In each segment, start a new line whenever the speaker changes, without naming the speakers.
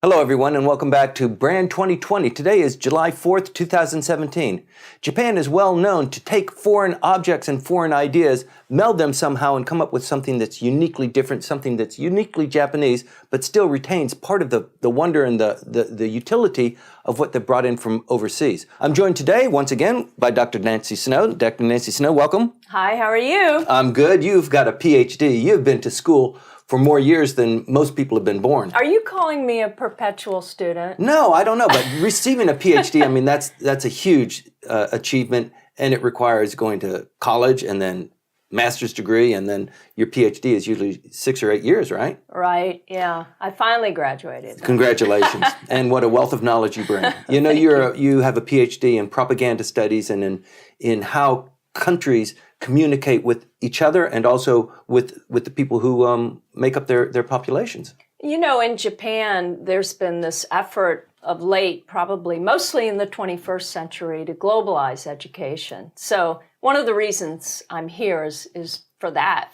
Hello everyone and welcome back to Brand 2020. Today is July 4th, 2017. Japan is well known to take foreign objects and foreign ideas, meld them somehow and come up with something that's uniquely different, something that's uniquely Japanese, but still retains part of the wonder and the utility of what they brought in from overseas. I'm joined today, once again, by Dr. Nancy Snow. Dr. Nancy Snow, welcome.
Hi, how are you?
I'm good. You've got a PhD. You've been to school for more years than most people have been born.
Are you calling me a perpetual student?
No, I don't know, but receiving a PhD, I mean, that's a huge achievement, and it requires going to college and then master's degree, and then your PhD is usually 6 or 8 years, right?
Right, yeah. I finally graduated.
Congratulations, and what a wealth of knowledge you bring. You know, you have a PhD in propaganda studies and in how countries communicate with each other and also with the people who make up their populations.
You know, in Japan, there's been this effort of late, probably mostly in the 21st century, to globalize education. So one of the reasons I'm here is for that.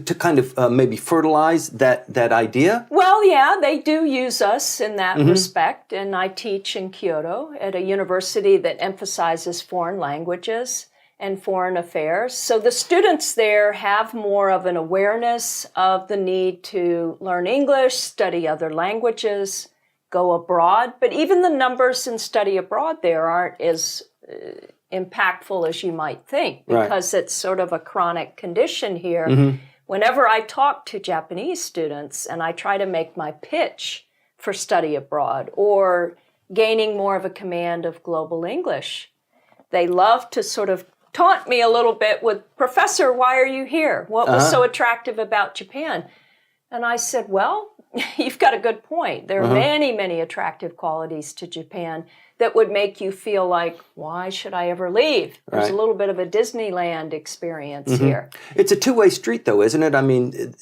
To kind of maybe fertilize that idea?
Well, yeah, they do use us in that respect, and I teach in Kyoto at a university that emphasizes foreign languages and foreign affairs. So the students there have more of an awareness of the need to learn English, study other languages, go abroad. But even the numbers in study abroad there aren't as impactful as you might think, because it's sort of a chronic condition here. Whenever I talk to Japanese students and I try to make my pitch for study abroad or gaining more of a command of global English, they love to sort of taunt me a little bit with, "Professor, why are you here? What was so attractive about Japan?" And I said, well, you've got a good point. There are many, many attractive qualities to Japan that would make you feel like, why should I ever leave? There's a little bit of a Disneyland experience here.
It's a two-way street, though, isn't it? I mean,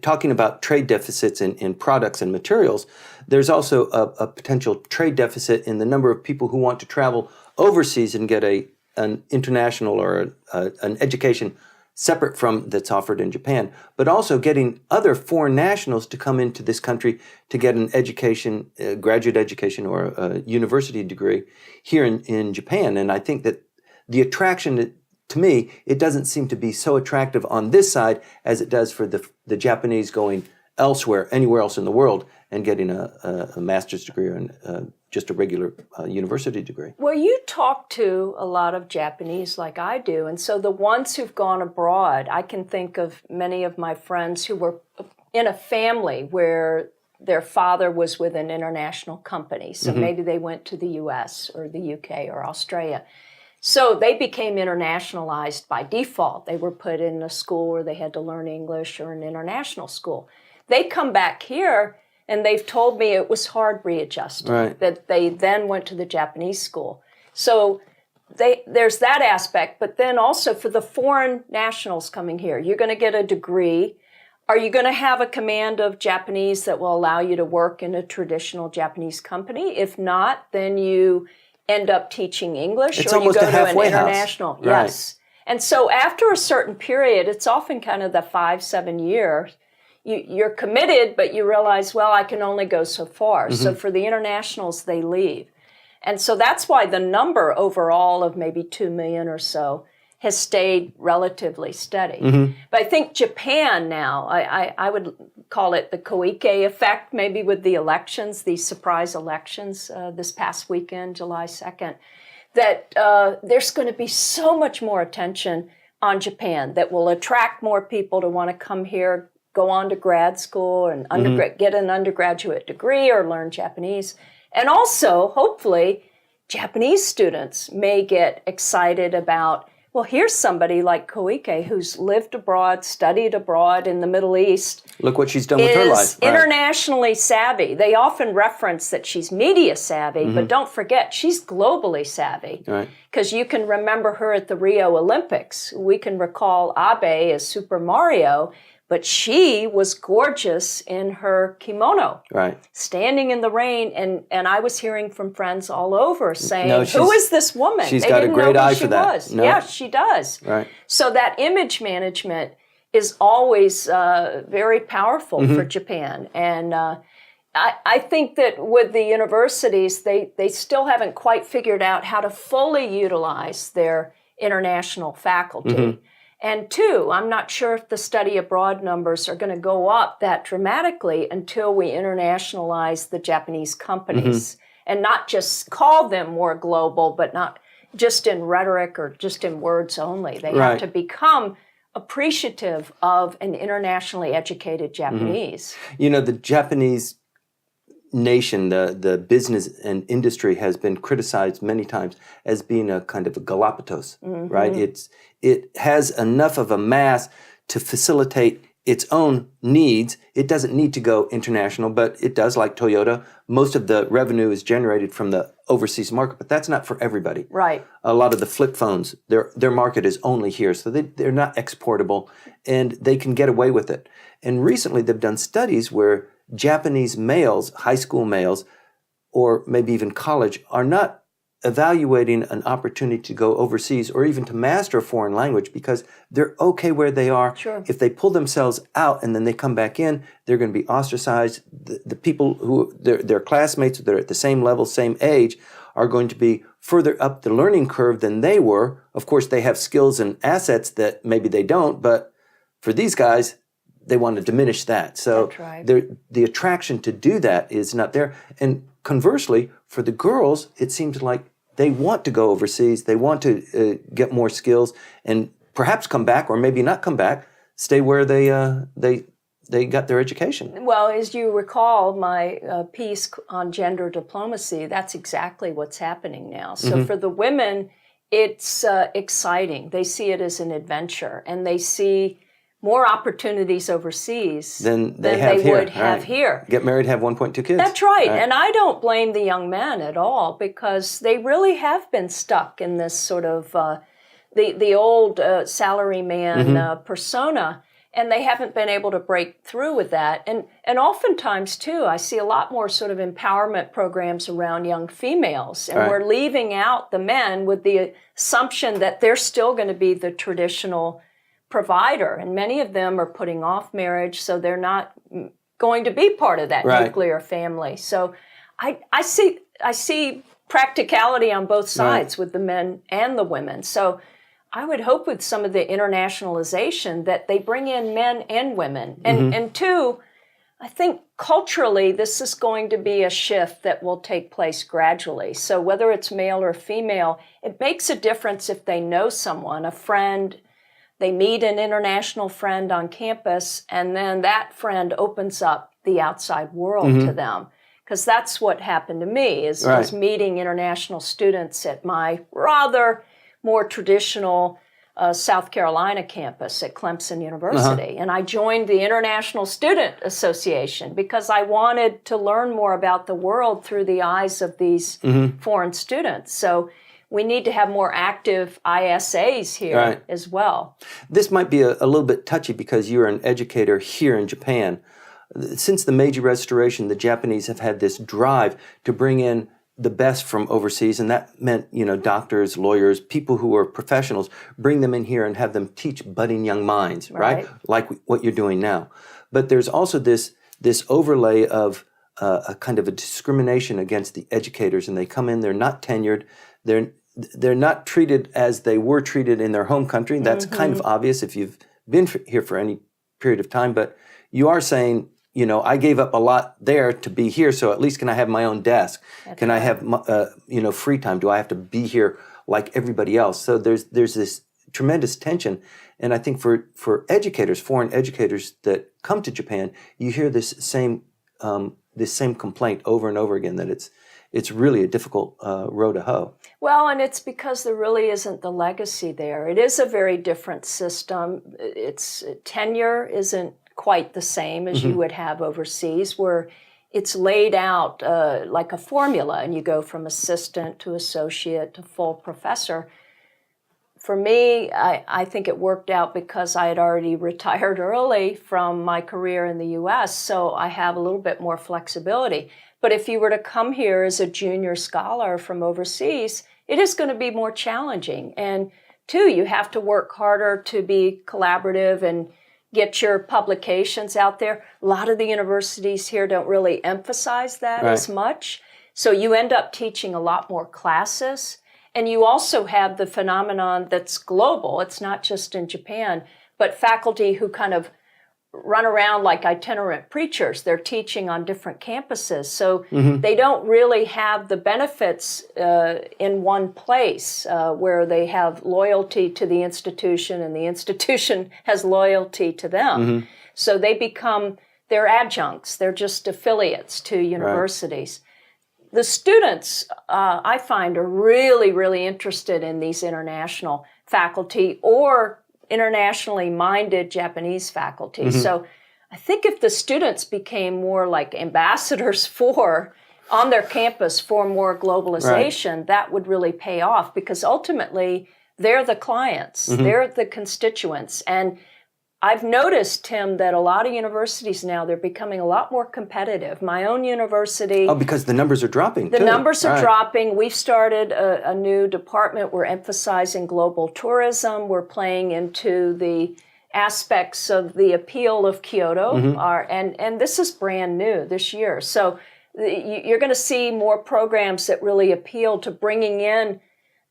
talking about trade deficits in products and materials, there's also a potential trade deficit in the number of people who want to travel overseas and get an international or an education separate from that's offered in Japan, but also getting other foreign nationals to come into this country to get an education, graduate education or a university degree here in Japan. And I think that the attraction, to me, it doesn't seem to be so attractive on this side as it does for the Japanese going elsewhere, anywhere else in the world, and getting a master's degree or just a regular university degree.
Well, you talk to a lot of Japanese like I do, and so the ones who've gone abroad, I can think of many of my friends who were in a family where their father was with an international company, so maybe they went to the US or the UK or Australia. So they became internationalized by default. They were put in a school where they had to learn English or an international school. They come back here and they've told me it was hard readjusting, that they then went to the Japanese school. So there's that aspect, but then also for the foreign nationals coming here, you're going to get a degree. Are you going to have a command of Japanese that will allow you to work in a traditional Japanese company? If not, then you end up teaching English,
it's
or you go to an
House.
international. Yes. And so after a certain period, it's often kind of the 5-7 years, you're committed, but you realize, well, I can only go so far. So for the internationals, they leave. And so that's why the number overall of maybe 2 million or so has stayed relatively steady. But I think Japan now, I would call it the Koike Effect, maybe with the elections, these surprise elections this past weekend, July 2nd, that there's going to be so much more attention on Japan that will attract more people to want to come here, go on to grad school and get an undergraduate degree or learn Japanese. And also, hopefully, Japanese students may get excited about, well, here's somebody like Koike who's lived abroad, studied abroad in the Middle East.
Look what she's done with her life.
Internationally savvy. They often reference that she's media savvy, but don't forget, she's globally savvy. Because you can remember her at the Rio Olympics. We can recall Abe as Super Mario, but she was gorgeous in her kimono, standing in the rain. And I was hearing from friends all over saying, who is this woman?
She's got a great eye for that.
Yes, she does. So that image management is always very powerful for Japan. And I think that with the universities, they still haven't quite figured out how to fully utilize their international faculty. And two, I'm not sure if the study abroad numbers are going to go up that dramatically until we internationalize the Japanese companies and not just call them more global, but not just in rhetoric or just in words only. They have to become appreciative of an internationally educated Japanese.
You know, the Japanese nation, the business and industry has been criticized many times as being a kind of a Galapagos, right? It has enough of a mass to facilitate its own needs. It doesn't need to go international, but it does, like Toyota. Most of the revenue is generated from the overseas market, but that's not for everybody.
Right.
A lot of the flip phones, their market is only here, so they're not exportable, and they can get away with it. And recently they've done studies where Japanese males, high school males, or maybe even college, are not evaluating an opportunity to go overseas or even to master a foreign language because they're okay where they are.
Sure.
If they pull themselves out and then they come back in, they're going to be ostracized. The people who, their classmates, they're at the same level, same age, are going to be further up the learning curve than they were. Of course, they have skills and assets that maybe they don't, but for these guys, they want to diminish that. So the attraction to do that is not there. And conversely, for the girls, it seems like they want to go overseas. They want to get more skills and perhaps come back, or maybe not come back, stay where they got their education.
Well, as you recall, my piece on gender diplomacy, that's exactly what's happening now. So for the women, it's exciting. They see it as an adventure, and they see more opportunities overseas
than they
would have here.
Get married, have 1.2 kids.
That's right. And I don't blame the young men at all, because they really have been stuck in this sort of the old salaryman persona, and they haven't been able to break through with that. And oftentimes, too, I see a lot more sort of empowerment programs around young females, and we're leaving out the men with the assumption that they're still going to be the traditional provider, and many of them are putting off marriage, so they're not going to be part of that nuclear family. So I see practicality on both sides with the men and the women. So I would hope with some of the internationalization that they bring in men and women. And two, I think culturally this is going to be a shift that will take place gradually. So whether it's male or female, it makes a difference if they know someone, a friend. They meet an international friend on campus, and then that friend opens up the outside world to them. Because that's what happened to me, is meeting international students at my rather more traditional South Carolina campus at Clemson University. And I joined the International Student Association because I wanted to learn more about the world through the eyes of these foreign students. So we need to have more active ISAs here as well.
This might be a little bit touchy because you're an educator here in Japan. Since the Meiji Restoration, the Japanese have had this drive to bring in the best from overseas, and that meant, doctors, lawyers, people who are professionals, bring them in here and have them teach budding young minds, right? Like what you're doing now. But there's also this overlay of a kind of a discrimination against the educators, and they come in, they're not tenured, they're not treated as they were treated in their home country. That's kind of obvious if you've been here for any period of time. But you are saying, I gave up a lot there to be here, so at least can I have my own desk? Can I have, free time? Do I have to be here like everybody else? So there's this tremendous tension. And I think for educators, foreign educators that come to Japan, you hear this same complaint over and over again, that it's really a difficult row to hoe.
Well, and it's because there really isn't the legacy there. It is a very different system. Its tenure isn't quite the same as you would have overseas, where it's laid out like a formula, and you go from assistant to associate to full professor. For me, I think it worked out because I had already retired early from my career in the U.S., so I have a little bit more flexibility. But if you were to come here as a junior scholar from overseas, it is going to be more challenging. And two, you have to work harder to be collaborative and get your publications out there. A lot of the universities here don't really emphasize that as much. So you end up teaching a lot more classes. And you also have the phenomenon that's global. It's not just in Japan, but faculty who kind of run around like itinerant preachers. They're teaching on different campuses. So they don't really have the benefits in one place where they have loyalty to the institution and the institution has loyalty to them. So they're adjuncts. They're just affiliates to universities. The students, I find, are really, really interested in these international faculty or internationally minded Japanese faculty. So I think if the students became more like ambassadors on their campus for more globalization, that would really pay off because ultimately they're the clients, they're the constituents. And I've noticed, Tim, that a lot of universities now, they're becoming a lot more competitive. My own university...
Oh, because the numbers are dropping,
The numbers are dropping. We've started a new department. We're emphasizing global tourism. We're playing into the aspects of the appeal of Kyoto. And this is brand new this year. So you're going to see more programs that really appeal to bringing in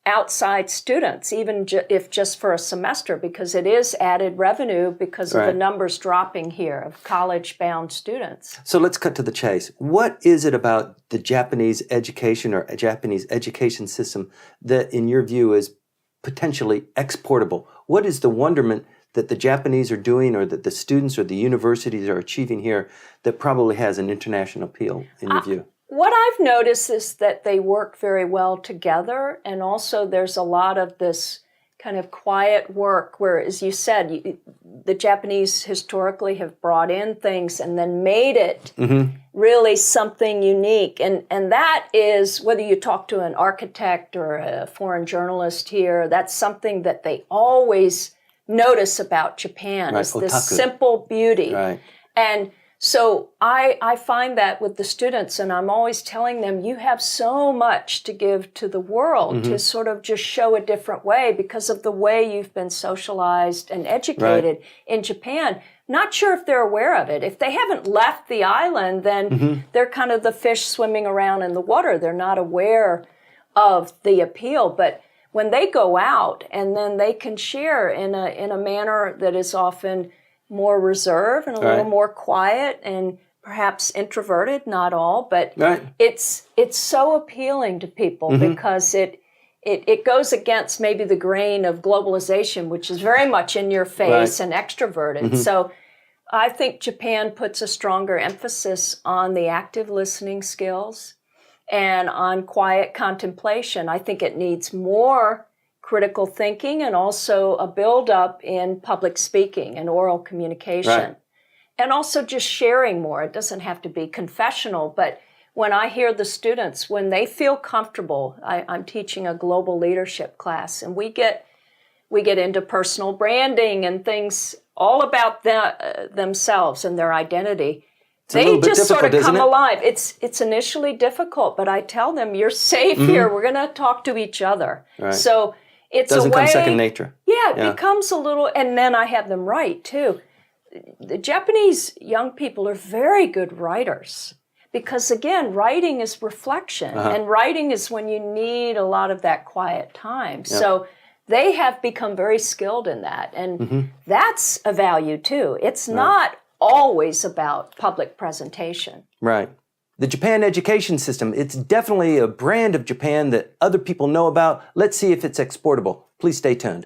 outside students, even if just for a semester, because it is added revenue because of the numbers dropping here of college-bound students.
So let's cut to the chase. What is it about the Japanese education or Japanese education system that, in your view, is potentially exportable? What is the wonderment that the Japanese are doing or that the students or the universities are achieving here that probably has an international appeal, in your view?
What I've noticed is that they work very well together, and also there's a lot of this kind of quiet work where, as you said, the Japanese historically have brought in things and then made it really something unique. And that is, whether you talk to an architect or a foreign journalist here, that's something that they always notice about Japan, is this simple beauty. And so I find that with the students, and I'm always telling them, you have so much to give to the world to sort of just show a different way because of the way you've been socialized and educated in Japan. Not sure if they're aware of it. If they haven't left the island, then they're kind of the fish swimming around in the water. They're not aware of the appeal. But when they go out and then they can share in a manner that is often more reserved and a little more quiet and perhaps introverted, not all, but it's so appealing to people because it goes against maybe the grain of globalization, which is very much in your face and extroverted. So I think Japan puts a stronger emphasis on the active listening skills and on quiet contemplation. I think it needs more critical thinking and also a build-up in public speaking and oral communication. And also just sharing more. It doesn't have to be confessional, but when I hear the students, when they feel comfortable, I'm teaching a global leadership class, and we get into personal branding and things all about themselves and their identity. They just sort of come alive. It's initially difficult, but I tell them, you're safe here. We're going to talk to each other. So it's
doesn't
a way,
come second nature.
Yeah, it becomes a little, and then I have them write too. The Japanese young people are very good writers because, again, writing is reflection, and writing is when you need a lot of that quiet time. So they have become very skilled in that, and that's a value too. It's not always about public presentation.
The Japan education system, it's definitely a brand of Japan that other people know about. Let's see if it's exportable. Please stay tuned.